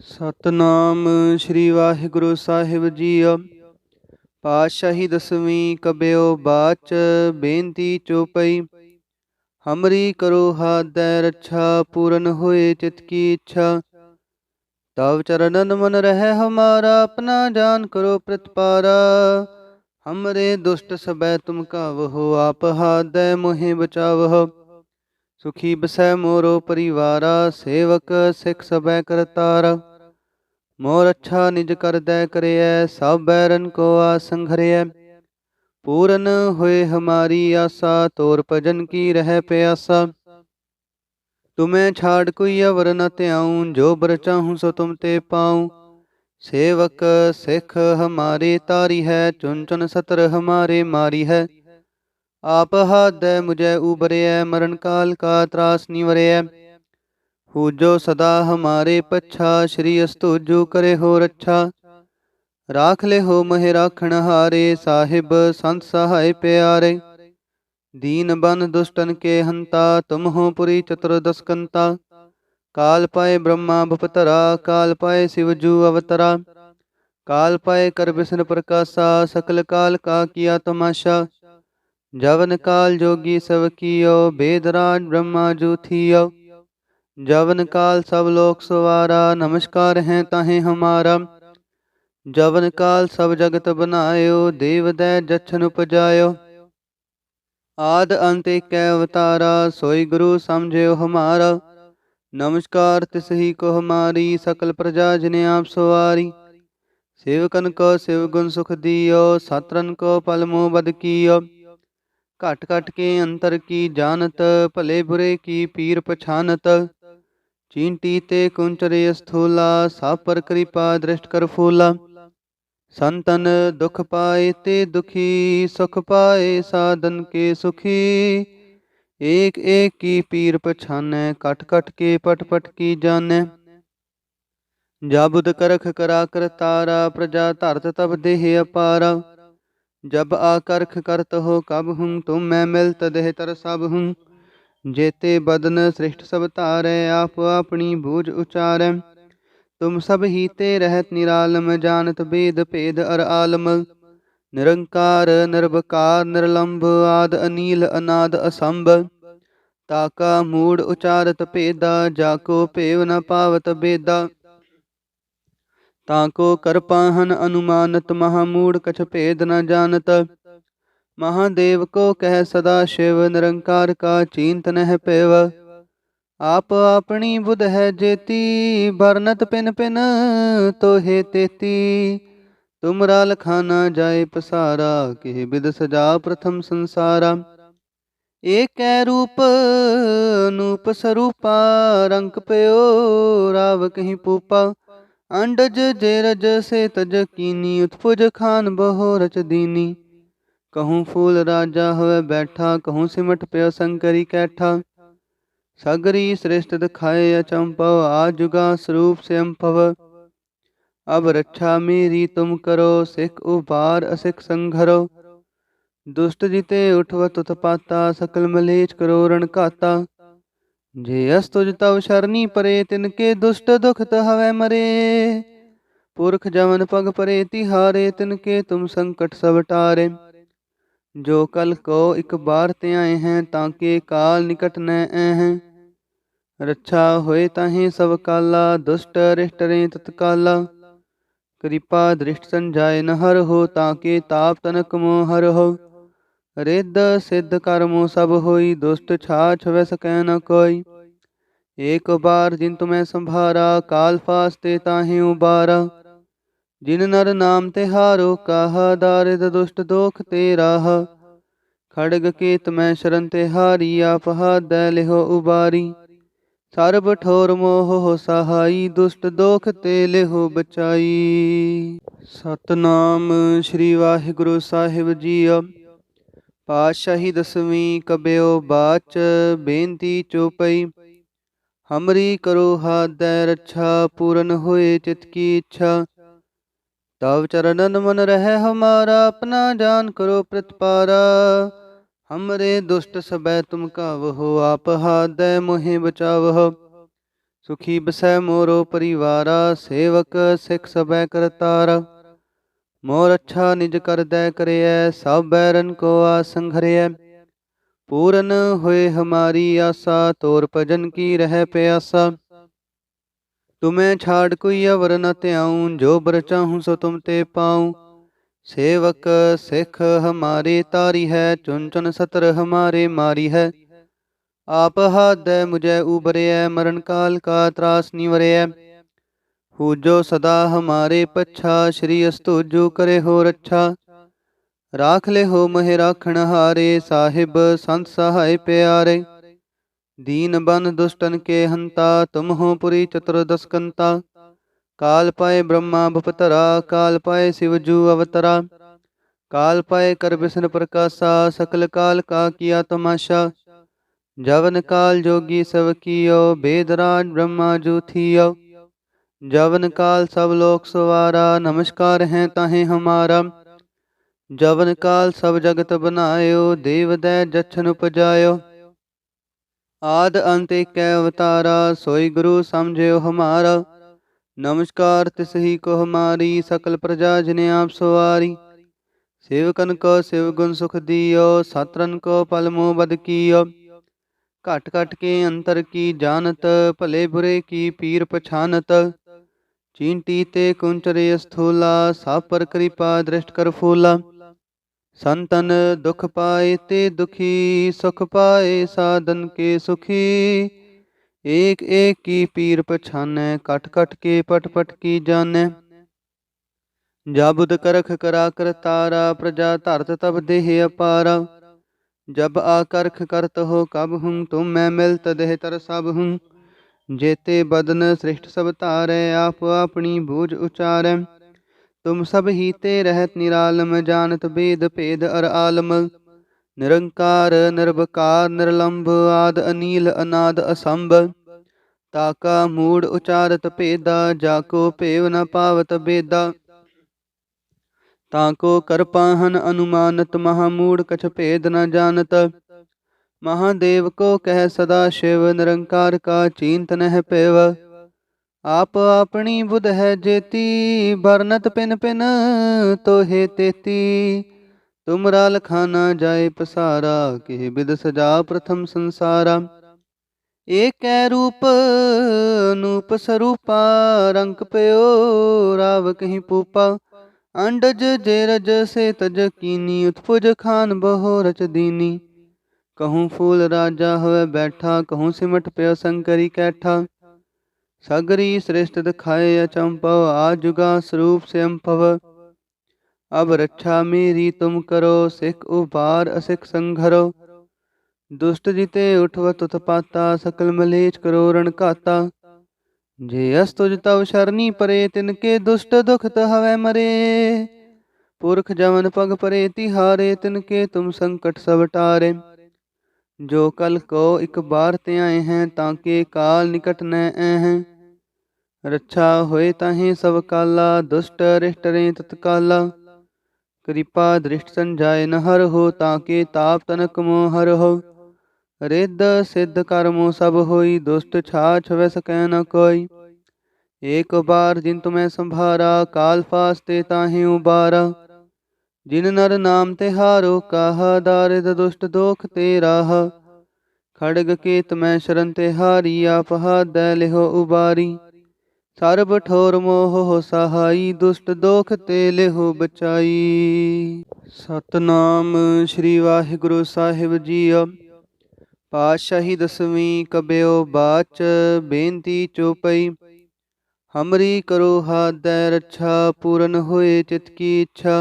ਸਤਨਾਮ ਸ੍ਰੀ ਵਾਹਿਗੁਰੂ ਸਾਹਿਬ JIO. ਪਾਤਸ਼ਾਹੀ ਦਸਵੀਂ ਕਬਿਓ ਬਾਚ ਬੇਨਤੀ ਚੋਪਈ। ਹਮਰੀ ਕਰੋ ਹਾਦੈ ਰੱਛਾ ਪੂਰਨ ਹੋਏ ਚਿਤ ਕੀ ਇੱਛਾ। ਤਵ ਚਰਨਨ ਮਨ ਰਹਿ ਹਮਾਰਾ ਆਪਣਾ ਜਾਨ ਕਰੋ ਪ੍ਰਤਪਾਰਾ। ਹਮਰੇ ਦੁਸ਼ਟ ਸਬੈ ਤੁਮ ਕਾਵਹੋ ਆਪ ਹਾਦੈ ਮੋਹਿ ਬਚਾਵਹੋ। ਸੁਖੀ ਬਸੈ ਮੋਰੋ ਪਰਿਵਾਰਾ ਸੇਵਕ ਸਿੱਖ ਸਬੈ ਕਰਤਾਰਾ। ਮੋਰ ਅੱਛਾ ਨਿਜ ਕਰਦੈ ਕਰਿਐ ਸਭ ਬੈਰਨ ਕੋ ਆਸੰਘਰਿਐ। ਪੂਰਨ ਹੋਏ ਹਮਾਰੀ ਆਸਾ ਤੋਰ ਭਜਨ ਕੀ ਰਹਿ ਪਿਆਸਾ। ਤੁਮੈ ਛਾੜ ਕੋਈ ਅਵਰ ਨ ਧਿਆਉ ਜੋ ਬਰ ਚਾਹੂੰ ਸੋ ਤੁਮ ਤੇ ਪਾਉ। ਸੇਵਕ ਸਿੱਖ ਹਮਾਰੇ ਤਾਰੀ ਹੈ ਚੁਨ ਚੁਨ ਸਤਰ ਹਮਾਰੇ ਮਾਰੀ ਹੈ। ਆਪ ਹਾਦੈ ਮੁਝੈ ਉਬਰਿਐ ਮਰਨ ਕਾਲ ਕਾ ਤਰਾਸ ਨਿਵਰਿਐ। ਪੂਜੋ ਸਦਾ ਹਮਾਰੇ ਪੱਛਾ ਸ਼੍ਰੀ ਅਸਤੁਜੋ ਕਰੇ ਹੋ ਰੱਛਾ। ਰਾਖ ਲੈ ਹੋ ਮਹਿ ਰਾਖਣ ਹਾਰੇ ਸਾਹਿਬ ਸੰਤ ਸਹਾਇ ਪਿਆਰੇ। ਦੀਨ ਬਨ ਦੁਸ਼ਟਨ ਕੇ ਹੰਤਾ ਤੁਮ ਹੋ ਪੁਰੀ ਚਤੁਰਦਸ ਕੰਤਾ। ਕਾਲ ਪਾਏ ਬ੍ਰਹਮਾ ਭਪਤਰਾ ਕਾਲ ਪਾਏ ਸਿਵ ਜੂ ਅਵਤਰਾ। ਕਾਲ ਪਾਏ ਕਰ ਬਿਸ਼ਨ ਪ੍ਰਕਾਸ਼ਾ ਸਕਲ ਕਾਲ ਕਾ ਕੀਆ ਤਮਾਸ਼ਾ। ਜਵਨ ਕਾਲ ਜੋਗੀ ਸਭ ਕੀਓ ਬੇਦ ਰਾਜ ਬ੍ਰਹਮਾ ਜੂ ਥੀਓ। जवन काल सब लोक सवारा नमस्कार है ताहे हमारा। जवन काल सब जगत बनायो देव दै जछन उपजायो। आद अंत एक अवतारा सोई गुरु समझयो हमारा। नमस्कार तिस ही को हमारी सकल प्रजा जिने आप सवारी। सेवकन को शिव गुण सुख दियो सतरन को पल मोह बद कियो। घट घट के अंतर की जानत भले बुरे की पीर पछानत। चींटी ते कुंचरे स्थूला सब पर कृपा दृष्ट कर फूला। संतन दुख पाए ते दुखी सुख पाए साधन के सुखी। एक एक की पीर पछाने कट कट के पट पट की जाने। जाबुद करख करा कर तारा प्रजा धरत तब देह अपारा। जब आकर्ख करत हो कब हूँ तुम मैं मिलत देह तर सब हूँ। जेते बदन सृष्ट सब तारै आप अपनी बूझ उचारै। तुम सब ही ते रहत निरालम जानत वेद भेद अर आलम। निरंकार निर्वकार निर्लंब आद अनील अनाद असंभ। ताका मूड उचारत भेदा जाको भेव न पावत बेदा। ताको करपाहन अनुमानत महामूड कछ भेद न जानत। महादेव को कह सदा शिव निरंकार का चींत नह पेव। आप अपनी बुध है जेती भरनत पिन पिन तो हे तेती। तुमरा लखाना जाए पसारा कि बिद सजा प्रथम संसारा। एक रूप नूप स्वरूपा रंक पयो राव कहीं पूपा। अंडज जेरज से तज कीनी उत्पुज खान बहो रच दीनी। कहूँ फूल राजा होवे बैठा कहूँ सिमट प्यो शंकरी कैठा। सगरी श्रेष्ठ दिखाए अचंपव आजुगा स्वरूप से अम्पव। अब रक्षा मेरी तुम करो सिख उबार असिख संघरो। दुष्ट जिते उठवत उत्पाता सकल मलेच करो रण घाता। जे अस्तुज तव शरणी परे तिनके दुष्ट दुख हवै मरे। पुरख जमन पग परे तिहारे तिनके तुम संकट सब टारे। जो कल को एक बार ते आए हैं ताके काल निकट न हैं। रक्षा होए ताहे सब काला दुष्ट रिष्ट रे तत्काला। कृपा दृष्ट संजाय न हर हो ताके ताप तनक मोह हर हो। रिद्ध सिद्ध कर्मो सब होई दुष्ट छाछ वै सकै न कोई। एक बार जिन तुम्हें संभारा काल फास्ते ताहे उबारा। जिन नर नाम तिहारो काहा दारिद दुष्ट दोख ते राह। खड़ग केत मैं शरण तिहारी आप हादੈ लिहो उबारी। सर्ब ठोर मोह हो सहाई दुष्ट दोख ते लिहो बचाई। सतनाम श्री वाहिगुरु साहिब जीओ। पातशाही दसवीं कबियो बाच बेनती चोपई। हमरी करो हादੈ रक्षा पूरन होए चित की इच्छा। तव चरणन मन रह हमारा अपना जान करो प्रतिपारा। हमरे दुष्ट सबै तुम कावहो आप हादੈ मोहि बचावहो। ਸੁਖੀ ਬਸੈ ਮੋਰੋ ਪਰਿਵਾਰਾ, ਸੇਵਕ ਸਿੱਖ ਸਭੈ ਕਰਤਾਰਾ। ਮੋਰ ਅੱਛਾ ਨਿਜ ਕਰਦੈ ਕਰਿਐ, ਸਭ ਬੈਰਨ ਕੋ ਆਸੰਘਰਿਐ। ਪੂਰਨ ਹੋਏ ਹਮਾਰੀ ਆਸਾ, ਤੋਰ ਭਜਨ ਕੀ ਰਹਿ ਪਿਆਸਾ। ਤੁਮੈ ਛਾੜ ਕੋਈ ਅਵਰ ਨ ਧਿਆਊ, ਜੋ ਬਰ ਚਾਹੂੰ ਸੋ ਤੁਮ ਤੇ ਪਾਊ। सेवक सिख हमारे तारी है, चुन चुन सतर हमारे मारी है। आप हाथ मुझे उबरिय, मरण काल का त्रास निवरिय। हु जो सदा हमारे पच्छा, श्री अस्तुजु करे हो रच्छा। राख ले हो महे राखण हारे, साहिब संत सहाय प्यारे। दीन बन दुष्टन के हंता, तुम हो पुरी चतुर्दश कंता। काल पाए ब्रह्मा भपतरा, काल पाए शिवजू अवतरा। काल पाए कर बिसन प्रकाशा, सकल काल का किया तमाशा। जवन काल जोगी सब कियो, बेदराज ब्रह्मा जू थियो। जवन काल सब लोक सवारा, नमस्कार हैं ताहे हमारा। जवन काल सब जगत बनायो, देव दै जछन उपजायो। आद अंत एक अवतारा, सोई गुरु समझयो हमारा। नमस्कार तिसही को हमारी, सकल प्रजा जिने आप सवारी। सेवकन को शिव गुण सुख दियो, सात्रन को पल मोह बद कियो। घट घट के अंतर की जानत, भले बुरे की पीर पछानत। चींटी ते कुंचरे स्थूला, सब पर कृपा दृष्ट कर फूला। संतन दुख पाए ते दुखी, सुख पाए साधन के सुखी। एक एक की पीर पछानै, कट कट के पट पट की जानै। जाबुद करख करा कर तारा, प्रजा धरत तब देह अपारा। जब आकरख करत हो कब हूँ, तुम मैं मिलत देह तर सब हूँ। जेते बदन सृष्ट सब तारै, आप अपनी बूझ उचारै। तुम सब ही ते रहत निरालम, जानत वेद भेद अर आलम। निरंकार निर्विकार निर्लंभ, आद अनील अनाद असंभ। ताका मूड उचारत भेदा, जाको भेव न पावत बेदा। ताको कर पाहन अनुमानत, महामूड कछ भेद न जानत। महादेव को कह सदा शिव, निरंकार का चींत नह पेव। आप अपनी बुध है जेती, बरनत पिन पिन तो हे तेती। तुमरा लखाना जाए पसारा, के बिद सजा प्रथम संसारा। एक रूप अनूप स्वरूपा, रंग पयो राव कहीं पूपा। अंडज जेरज से तज कीनी, उत्पुज खान बहो रच दीनी। कहूँ फूल राजा हुए बैठा, कहूँ सिमट पयो शंकरी कैठा। सगरी श्रेष्ठ दिखाए अचंपव, आजुगा स्वरूप से अम्पव। अब रक्षा मेरी तुम करो, सिख उबार असिख संघरो। दुष्ट जिते उठवत उत्पाता, सकल मलेच करो रण घाता। जे अस्तुज तव शरणी परे, तिनके दुष्ट दुखत हवै मरे। पुरख जवन पग परे तिहारे, तिनके तुम संकट सब टारे। जो कल को एक बार ते आए हैं, ताके काल निकट न हैं। रक्षा होए ताहे सब काला, दुष्ट रिष्ट रे तत्काला। कृपा दृष्ट संजाय न हर हो, ताके ताप तनक मोह हर हो। रिद्ध सिद्ध कर्मो सब होई, दुष्ट छाछ वै सकै न कोई। एक बार जिन तुम्हें संभारा, काल फास्ते ताहे उबारा। जिन नर नाम तिहारो काहा, दारिद दुष्ट दोख ते राहा। खड़ग केत मैं शरण तिहारी, आप हाथ दै लिहो उबारी। ਸਰਬ ਠੋਰ ਮੋਹ ਹੋ ਸਹਾਈ, ਦੁਸ਼ਟ ਦੋਖ ਤੇ ਲਿਹੋ ਬਚਾਈ। ਸਤਨਾਮ ਸ੍ਰੀ ਵਾਹਿਗੁਰੂ ਸਾਹਿਬ ਜੀਓ। ਪਾਤਸ਼ਾਹੀ ਦਸਵੀਂ ਕਬਿਓ ਬਾਚ, ਬੇਨਤੀ ਚੋਪਈ। ਹਮਰੀ ਕਰੋ ਹਾਥ ਦੈ ਰੱਛਾ, ਪੂਰਨ ਹੋਏ ਚਿਤ ਕੀ ਇੱਛਾ।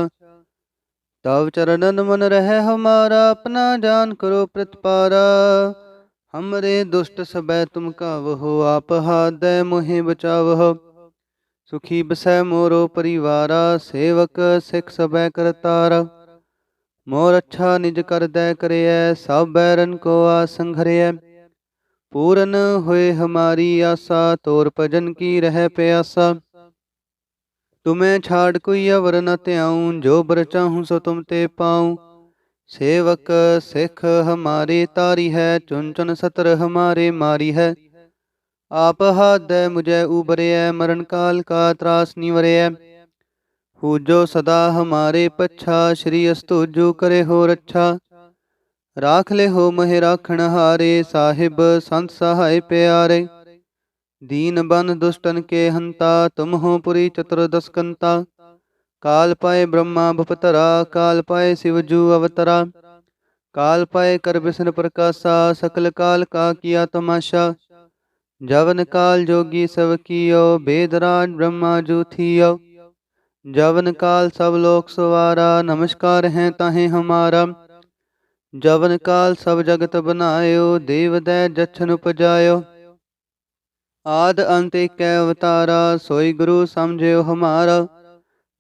ਤਵ ਚਰਨਨ ਮਨ ਰਹਿ ਹਮਾਰਾ, ਆਪਣਾ ਜਾਨ ਕਰੋ ਪ੍ਰਤਪਾਰਾ। हमरे दुष्ट सबै तुम कावहो, आप हाथ दै मोहि बचावहो। सुखी बसै मोरो परिवारा, सेवक सिख सबै करतारा। मोर अच्छा निज कर दै करियै, सब बैरन को आसंघरियै। पूरन होए हमारी आसा, तोर भजन की रह प्यासा। तुम्हें छाड़ कोई अवर न त्याऊं, जो बर चाहूँ सो तुम ते पाऊँ। सेवक सिख हमारे तारी है, चुन चुन सतर हमारे मारी है। आप हादै मुझे उबरय, मरण काल का त्रास निवरय। पूजो सदा हमारे पच्छा, श्री अस्तुजो करे हो रच्छा। राख ले हो महे राखण हारे, साहिब संत सहाय प्यारे। दीन बन दुष्टन के हंता, तुम हो पुरी चतुर्दश कंता। काल पाए ब्रह्मा भपतरा, काल पाए शिव जू अवतरा। काल पाए कर बिसन प्रकाशा, सकल काल का किया तमाशा। जवन काल जोगी सब कियो, वेदराज ब्रह्मा जू थियो। जवन काल सब लोक सवारा, नमस्कार है ताहे हमारा। जवन काल सब जगत बनायो, देव दै जछन उपजायो। आद अंत एक अवतारा, सोई गुरु समझयो हमारा।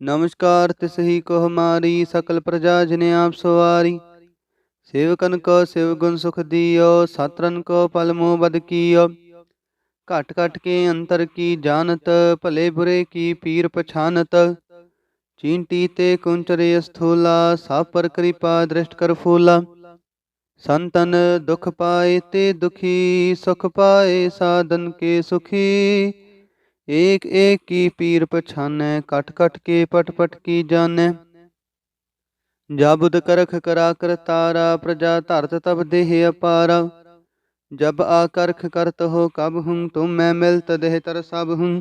नमस्कार तिसही को हमारी, सकल प्रजा जिने आप सवारी। सेवकन को शिव गुण सुख दियो, सात्रन को पल मोह बद कियो। घट घट के अंतर की जानत, भले बुरे की पीर पछानत। चींटी ते कुंचरे स्थूला, सब पर कृपा दृष्ट कर फूला। संतन दुख पाए ते दुखी, सुख पाए साधन के सुखी। एक एक की पीर पछानै, कट कट के पट पट की जानै। जाबुद करख करा कर तारा, प्रजा धरत तब देह अपारा। जब आकर्ख करत हो कब हूँ, तुम मैं मिलत देह तर सब हूँ।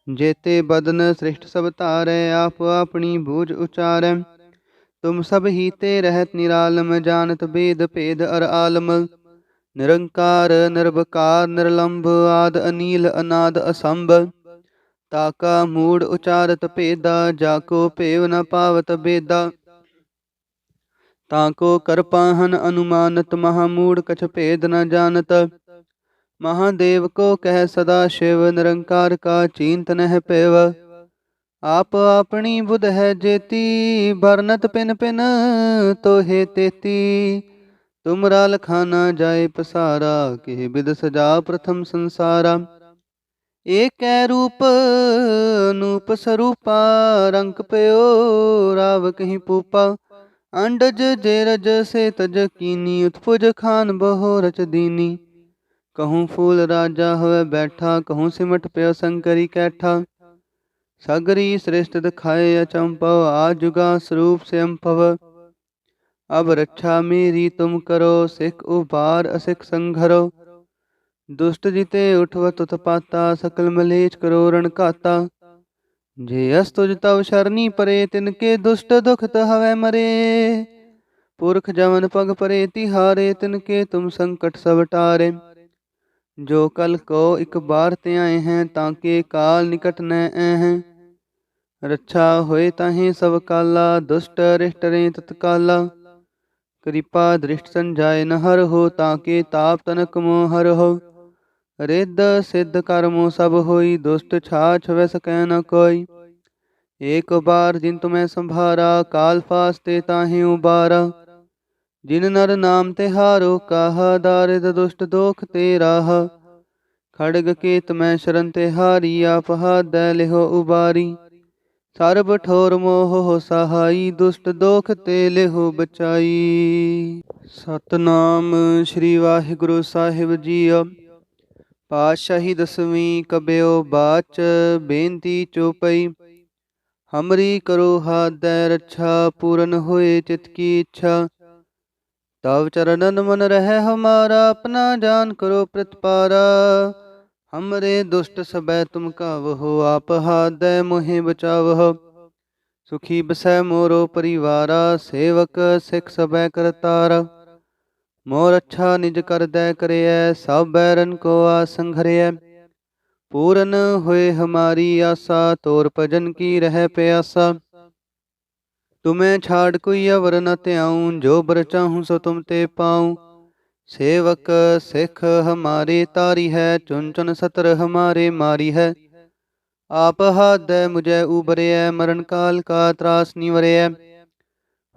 जेते बदन श्रेष्ठ सब तारै, आप अपनी बूझ उचारै। तुम सब ही ते रहत निरालम, जानत वेद भेद अर आलम। निरंकार निर्वकार निर्लंब, आद अनील अनाद असंभ। ताका मूढ़ उचारत भेदा, जाको पेव न पावत बेदा। ताको कर पाहन अनुमानत, महामूढ़ कछ भेद न जानत। महादेव को कह सदा शिव, निरंकार का चिंत नह पेव। आप अपनी बुध है जेती, भरनत पिन पिन तो हे तेती। तुमरा लखाना जाए पसारा, के बिद सजा प्रथम संसारा। एक रूप नूप स्वरूपा, रंक पयो राव कहीं पूपा। अंडज जेरज से तज कीनी, उत्पुज खान बहो रच दीनी। कहूँ फूल राजा होवे बैठा, कहूँ सिमट पयो शंकरी कैठा। सगरी श्रेष्ठ दिखाए अचंपव, आजुगा स्वरूप से अम्पव। अब रक्षा मेरी तुम करो, सिख उबार असिख संघरो। दुष्ट जिते उठवत उत्पाता, सकल मलेच करो रण घाता। जे अस्तुज तव शरणी परे, तिनके दुष्ट दुखत हवै मरे। पुरख जमन पग परे तिहारे, तिनके तुम संकट सब टारे। जो कल को एक बार ते आए हैं, ताके काल निकट न हैं। रक्षा होए ताहे सब काला, दुष्ट रिष्ट रे तत्काला। कृपा दृष्ट संजाय न हर हो, ताके ताप तनक मोह हर हो। रिद्ध सिद्ध कर्मो सब होई, दुष्ट छाछ वै सकै न कोई। एक बार जिन तुम्हें संभारा, काल फास्ते ताहे उबारा। जिन नर नाम तिहारो काहा, दारिद दुष्ट दोख ते राहा। खड़ग केत मैं शरण तिहारी, आप हादै लिहो उबारी। सर्ब ठोर मोह हो सहाई, दुष्ट दोख ते लिहो बचाई। सतनाम श्री वाहिगुरु साहिब जीओ। पातशाही दसवीं कबियो बाच, बेनती चौपई। हमरी करो हादै रक्षा, पूरन होए चित की इच्छा। तव चरणन मन रहे हमारा, अपना जान करो प्रतिपारा। हमरे दुष्ट सबै तुम कावहो, आप हादै मोहे बचावहो। सुखी बसै मोरो परिवारा, सेवक सिख सबै करतारा। मोर अच्छा निज कर दै करय, सब बैरन को आसंघरय। पूरन होए हमारी आशा, तोर भजन की रह प्यासा। तुम्हें छाड़ कोई अवर न त्याऊं, जो बर चाहूं सो तुम ते पाऊं। सेवक सिख हमारे तारी है, चुन चुन सतर हमारे मारी है। आप हादै मुझे उबरय, मरण काल का त्रास निवरय।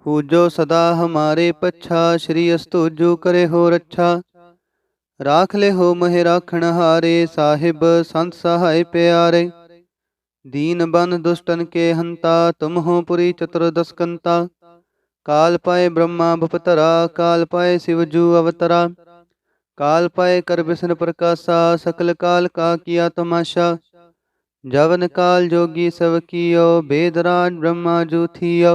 पूजो सदा हमारे पच्छा, श्री अस्तुजो करे हो रच्छा। राख ले हो महे राखण हारे, साहिब संत सहाय प्यारे। दीन बन दुष्टन के हंता, तुम हो पुरी चतुर्दश कंता। काल पाए ब्रह्मा भपतरा, काल पाए शिव जू अवतरा। काल पाए कर बिसन प्रकाशा, सकल काल का किया तमाशा। जवन काल जोगी सब कियो, बेदराज ब्रह्मा जू थियो।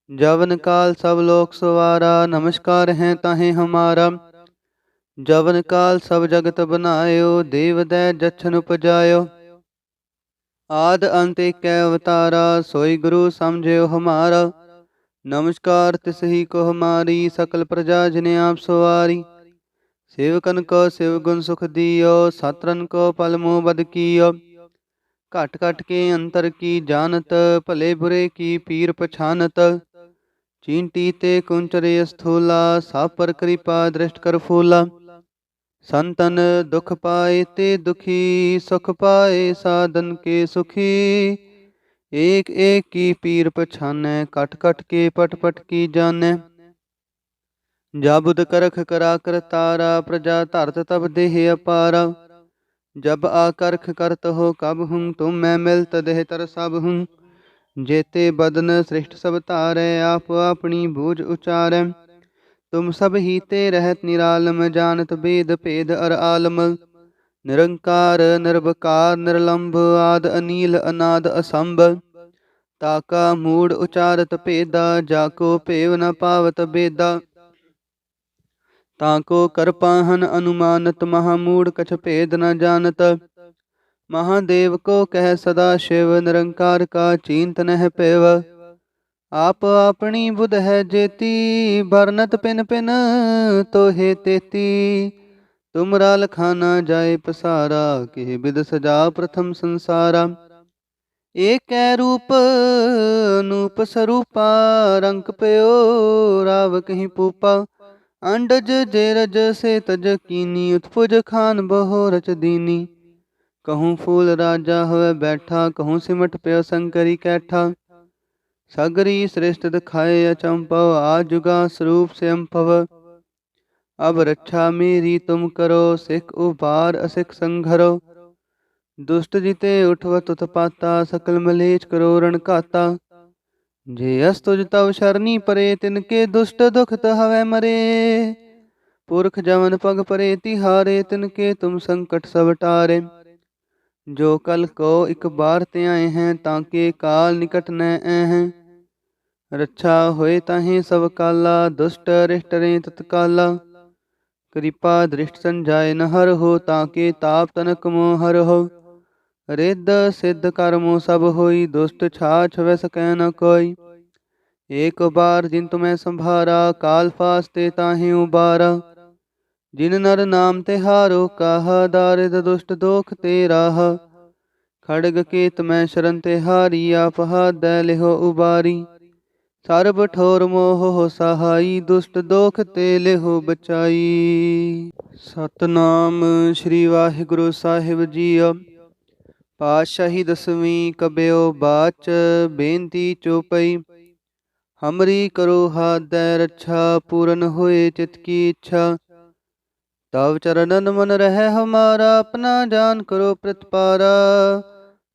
जवन काल सब लोक सवारा, नमस्कार हैं ताहे हमारा। जवन काल सब जगत बनायो, देव दै जछन उपजायो। आद अंत एक अवतारा, सोई गुरु समझयो हमारा। नमस्कार तिसही को हमारी, सकल प्रजा जिने आप सवारी। सेवकन को शिव गुण सुख दियो, सात्रन को पल मोह बद कियो। घट घट के अंतर की जानत, भले बुरे की पीर पछानत। चींटी ते कुंचरे स्थूला, सब पर कृपा दृष्ट कर फूला। संतन दुख पाए ते दुखी, सुख पाए साधन के सुखी। एक एक की पीर पछानै, कट कट के पट पट की जानै। जाबुद करख करा कर तारा, प्रजा धरत तब देह अपारा। जब आकर्ख करत हो कब हूँ, तुम मैं मिलत देह तर सब हूँ। जेते बदन सृष्ट सब तारै, आप अपनी बूझ उचारै। तुम सब ही ते रहत निरालम, जानत वेद भेद अर आलम। निरंकार निर्विकार निर्लंभ, आद अनील अनाद असंभ। ताका मूड उचारत भेदा, जाको भेव न पावत बेदा। ताको कर पाहन अनुमानत, महामूड कछ भेद न जानत। महादेव को कह सदा शिव, निरंकार का चींत नह पेव। आप अपनी बुध है जेती, भरनत पिन पिन तो हे तेती। तुमरा लखाना जाए पसारा, कि बिद सजा प्रथम संसारा। एक रूप अनूप स्वरूपा, रंक पयो राव कहीं पूपा। अंडज जेरज से तज कीनी, उत्पुज खान बहो रच दीनी। कहूँ फूल राजा हुए बैठा, कहूँ सिमट पयो शंकरी कैठा। सगरी श्रेष्ठ दिखाए अचंपव, आजुगा स्वरूप से अम्पव। अब रक्षा मेरी तुम करो, सिख उबार असिख संघरो। दुष्ट जिते उठवत उत्पाता, सकल मलेच करो रण घाता। जे अस्तुज तव शरणी परे, तिनके दुष्ट दुखत हवै मरे। पुरख जवन पग परे तिहारे, तिनके तुम संकट सब टारे। जो कल को एक बार ते आए हैं, ताके काल निकट न हैं। रक्षा होए ताहे सब काला, दुष्ट अरिष्ट रे तत्काला। कृपा दृष्ट संजाय न हर हो, ताके ताप तनक मोह हर हो। रिद्ध सिद्ध कर्मो सब होई, दुष्ट छाछ वै सकै न कोई। एक बार जिन तुम्हें संभारा, काल फास्ते ताहे उबारा। जिन नर नाम तिहारो काहा, दारिद दुष्ट दोख ते राहा। खड़ग केत मैं शरण तिहारी, आप हाथ लिहो उबारी। सर्ब ठोर मोह हो सहाई, दुष्ट दोख ते लिहो बचाई। सतनाम श्री वाहिगुरु साहिब जीओ। पातशाही दसवीं कबियो बाच, बेनती चौपई। हमरी करो हाथ दै रक्षा, पूरन होए चित की इच्छा। तव चरणन मन रहे हमारा, अपना जान करो प्रतिपारा।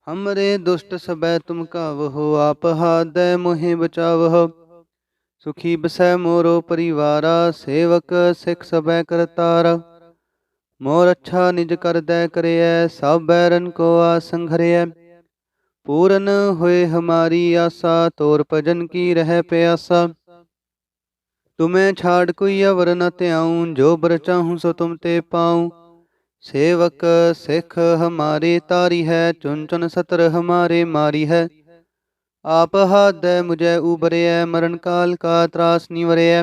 हमरे दुष्ट सबै तुम कावहो, आप हाथ दै मोहे बचावहो। सुखी बसै मोरो परिवारा, सेवक सिख सबै करतारा। मोर अच्छा निज कर दै करियै, सब बैरन को आसंघरियै। पूरन होए हमारी आशा, तोर भजन की रह प्यासा। तुम्हें छाड़ कोई अवर न त्याऊं, जो बर चाहूं सो तुम ते पाऊं। सेवक सिख हमारे तारी है, चुन चुन सतर हमारे मारी है। आप हाथ दे मुझे उबरिय, मरण काल का त्रास निवरिय।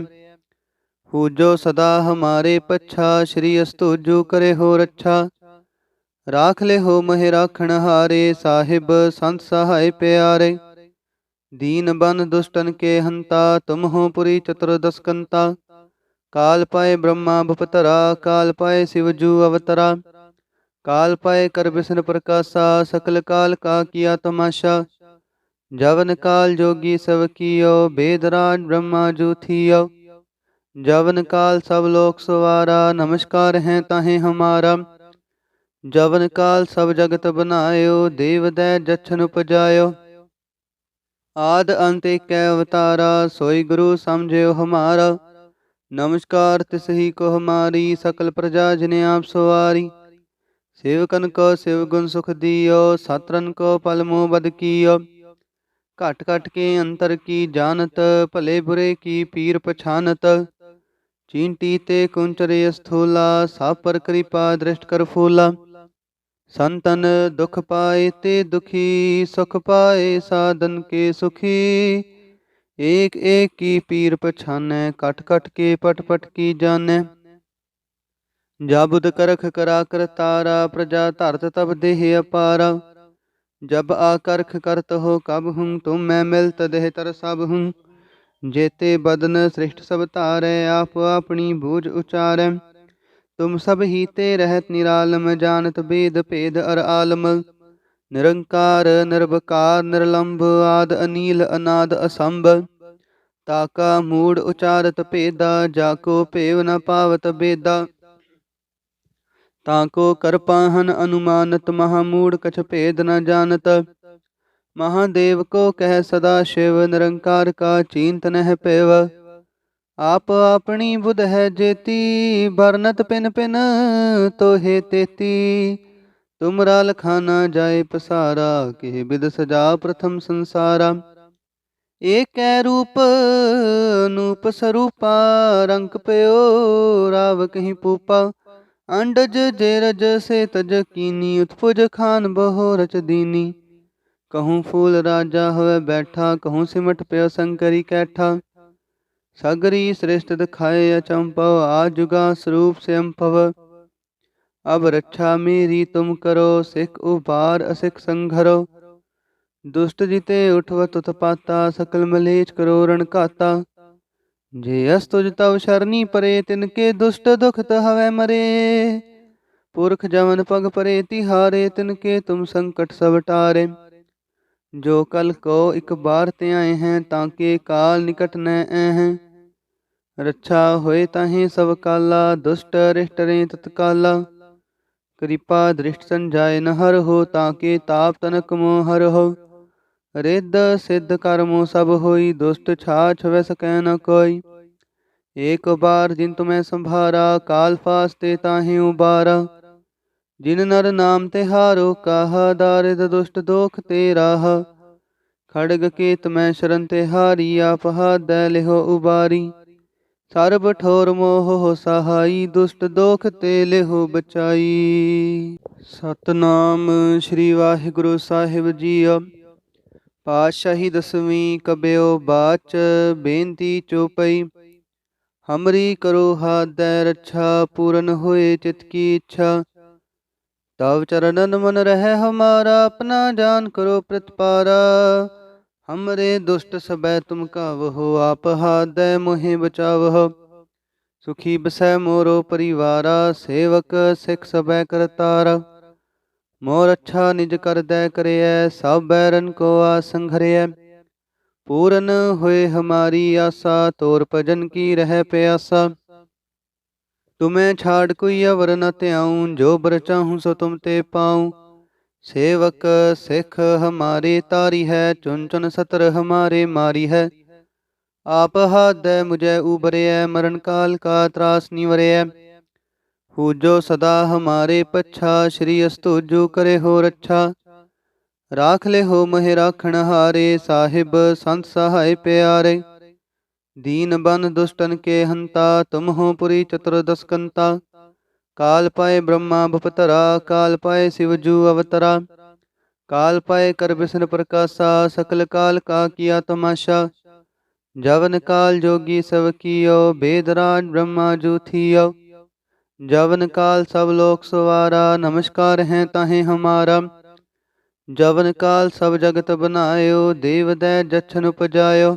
पूजो सदा हमारे पच्छा, श्री अस्तुजो करे हो रक्षा। राख ले हो महे राखण हारे, साहिब संत सहाय प्यारे। दीन बन दुष्टन के हंता, तुम हो पुरी चतुर्दश कंता। काल पाए ब्रह्मा भुपतरा, काल पाए शिवजू अवतरा। काल पाए कर बिसन प्रकाशा, सकल काल का किया तमाशा। जवन काल जोगी सब कियो, बेदराज ब्रह्मा जू थियो। जवन काल सब लोक सवारा, नमस्कार हैं ताहे हमारा। जवन काल सब जगत बनायो, देव दै जछन उपजायो। आद अंत एक अवतारा, सोई गुरु समझयो हमारा। नमस्कार तिसही को हमारी सकल प्रजा जिने आप सवारी। सेवकन को सेव गुण सुख दियो सात्रन को पल मोह बद कियो। घट घट के अंतर की जानत भले बुरे की पीर पछानत। चींटी ते कुंचरे स्थूला सब पर कृपा दृष्ट कर फूला। संतन दुख पाए ते दुखी सुख पाए साधन के सुखी। एक एक की पीर पछानै कट कट के पट पट की जानै। जाबुद करख करा कर तारा प्रजा धरत तब देह अपारा। जब आकर्ख करत हो कब हूँ तुम मैं मिलत देह तर सब हूँ। जेते बदन सृष्ट सब तारै आप अपनी बूझ उचारै। तुम सब ही ते रहत निरालम जानत वेद भेद अर आलम। निरंकार निर्वकार निर्लंब आद अनील अनाद असंभ। ताका मूड उचारत भेदा जाको पेव न पावत बेदा। ताको करपाहन अनुमानत महामूड कछ भेद न जानत। महादेव को कह सदा शिव निरंकार का चिंत नह पेव। आप अपनी बुध है जेती बरनत पिन पिन तो हे तेती। तुमरा लखाना जाए पसारा के बिद सजा प्रथम संसारा। एक रूप अनूप स्वरूपा रंक पयो राव कहीं पूपा। अंडज जेरज से तज कीनी उत्पुज खान बहो रच दीनी। कहूँ फूल राजा होवे बैठा कहूँ सिमट पयो शंकरी कैठा। सगरी श्रेष्ठ दिखाए अचंपव आजुगा स्वरूप से अम्पव। अब रक्षा मेरी तुम करो सिख उबार असिख संघरो। दुष्ट जिते उठवत उत्पाता सकल मलेच करो रण घाता। जे अस तुझ तव शरणी परे तिनके दुष्ट दुखत हवै मरे। पुरख जमन पग परे तिहारे तिनके तुम संकट सब टारे। जो कल को एक बार ते आए हैं ताके काल निकट न हैं। रक्षा होए ताहे सब काला दुष्ट रिष्ट रे तत्काला। कृपा दृष्ट संजाय न हर हो ताके ताप तनक मोह हर हो। रिद्ध सिद्ध कर्मो सब होई दुष्ट छाछ वै सकै न कोई। एक बार जिन तुम्हें संभारा काल फास्ते ताहे उबारा। जिन नर नाम तिहारो काहा दारिद दुष्ट दोख ते राहा। खड़ग के तुम्हें शरण तिहारी आप हाथ दै लिहो उबारी। सर्ब ठोर मोह हो सहाई दुष्ट दोख ते लिहो बचाई। सतनाम श्री वाहिगुरु साहिब जीओ। पातशाही दसवीं कबियो बाच बेनती चौपई। हमरी करो हाथ दै रक्षा पूरन होए चित की इच्छा। तव चरणन मन रहे हमारा अपना जान करो प्रतिपारा। हमरे दुष्ट सबै तुम कावहो आप हाथ दै मोहि बचावहो। सुखी बसै मोरो परिवारा सेवक सिख सबै करतारा। मोर अच्छा निज कर दै करिय सब बैरन को आसंघरिय। पूरन होए हमारी आशा तोर भजन की रह प्यासा। तुम्हें छाड़ कोई अवर न त्याऊं जो बर चाहूं सो तुम ते पाऊं। सेवक सिख हमारे तारी है चुन चुन सतर हमारे मारी है। आप हाथ दे मुझे उबरे मरण काल का त्रास निवरे। पूजो सदा हमारे पच्छा श्री अस्तुजो करे हो रक्षा। राख ले हो महे राखण हारे साहिब संत सहाय प्यारे। दीन बन दुष्टन के हंता तुम हो पुरी चतुर्दश कंता। काल पाए ब्रह्मा भपतरा काल पाए शिवजू अवतरा। काल पाए कर विष्णु प्रकाशा सकल काल का किया तमाशा। जवन काल जोगी सब कियो वेदराज ब्रह्मा जू थियो। जवन काल सब लोक सवारा नमस्कार हैं ताहे हमारा। जवन काल सब जगत बनायो देव दै जछन उपजायो।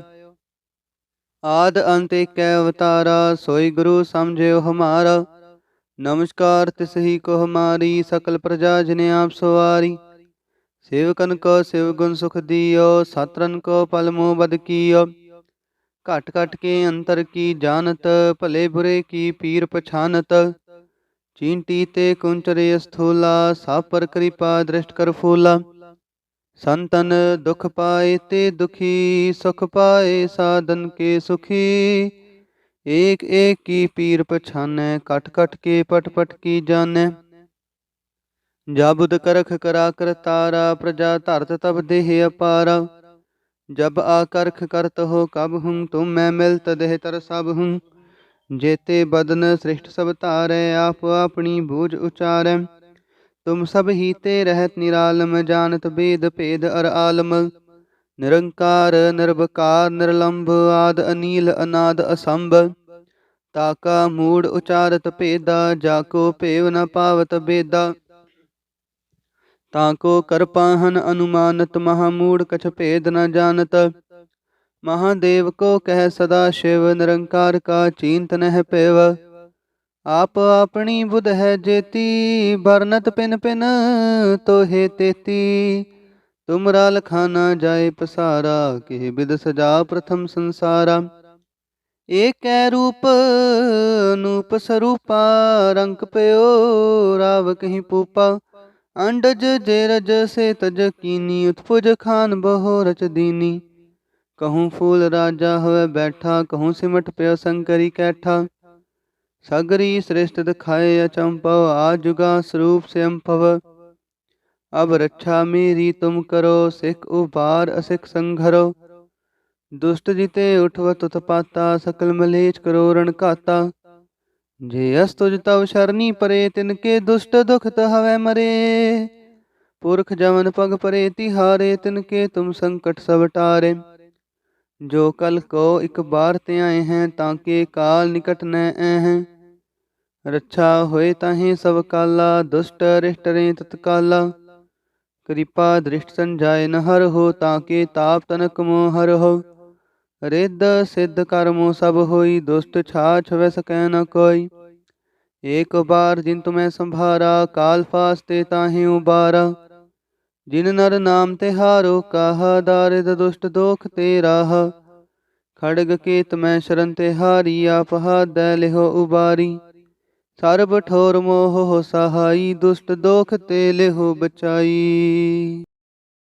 आद अंत एक अवतारा सोई गुरु समझो हमारा। नमस्कार तिसही को हमारी सकल प्रजा जिने आप सवारी। सेवकन को शिव गुण सुख दियो सात्रन को पल मोह बद कियो। घट घट के अंतर की जानत भले बुरे की पीर पछानत। चींटी ते कुंचरे स्थूला सब पर कृपा दृष्ट कर फूला। संतन दुख पाए ते दुखी सुख पाए साधन के सुखी। एक एक की पीर पछानै, कट कट के पट पट की जानै। जब करख करा कर तारा, प्रजा धरत तब देह अपारा। जब आकर्ख करत हो कब हूँ, तुम मैं मिलत देह तर सब हूँ। जेते बदन सृष्ट सब तारै, आप अपनी बूझ उचारै। तुम सब ही ते रहत निरालम, जानत वेद भेद अर आलम। निरंकार निर्विकार निर्लंभ, आद अनील अनाद असंभ। ताका मूढ़ उचारत भेदा, जाको भेव न पावत बेदा। ताको कर पाहन अनुमानत, महामूढ़ कछ भेद न जानत। महादेव को कह सदा शिव, निरंकार का चींत नह पेव। आप अपनी बुध है जेती, भरनत पिन पिन तो हे तेती। तुमरा लखाना जाए पसारा, के बिद सजा प्रथम संसारा। एक रूप अनूप स्वरूपा, रंक पयो राव कहीं पूपा। अंडज जेरज से तज कीनी, उत्पुज खान बहो रच दीनी। कहूँ फूल राजा हुए बैठा, कहूँ सिमट पयो शंकरी कैठा। सगरी श्रेष्ठ दिखाए अचंपव, आजुगा स्वरूप से अम्पव। अब रक्षा मेरी तुम करो, सिख उबार असिख संघरो। दुष्ट जिते उठवत उत्पाता, सकल मलेच करो रण घाता। जे अस तुझ तव शरणी परे, तिनके दुष्ट दुखत हवै मरे। पुरख जमन पग परे तिहारे, तिनके तुम संकट सब टारे। जो कल को एक बार ते आए हैं, ताके काल निकट न हैं। रक्षा होए ताहे सब काला, दुष्ट अरिष्ट रे तत्काला। कृपा दृष्ट संजाय न हर हो, ताके ताप तनक मोह हर हो। रिद्ध सिद्ध कर्मो सब होई, दुष्ट छाछ वै सकै न कोई। एक बार जिन तुम्हें संभारा, काल फास्ते ताहि उबारा। जिन नर नाम तिहारो काहा, दारिद दुष्ट दोख ते राहा। खड़ग केत मैं शरण तिहारी, आप हाथ लिहो उबारी। सर्ब ठोर मोह हो सहाई, दुष्ट दोख ते लिहो बचाई।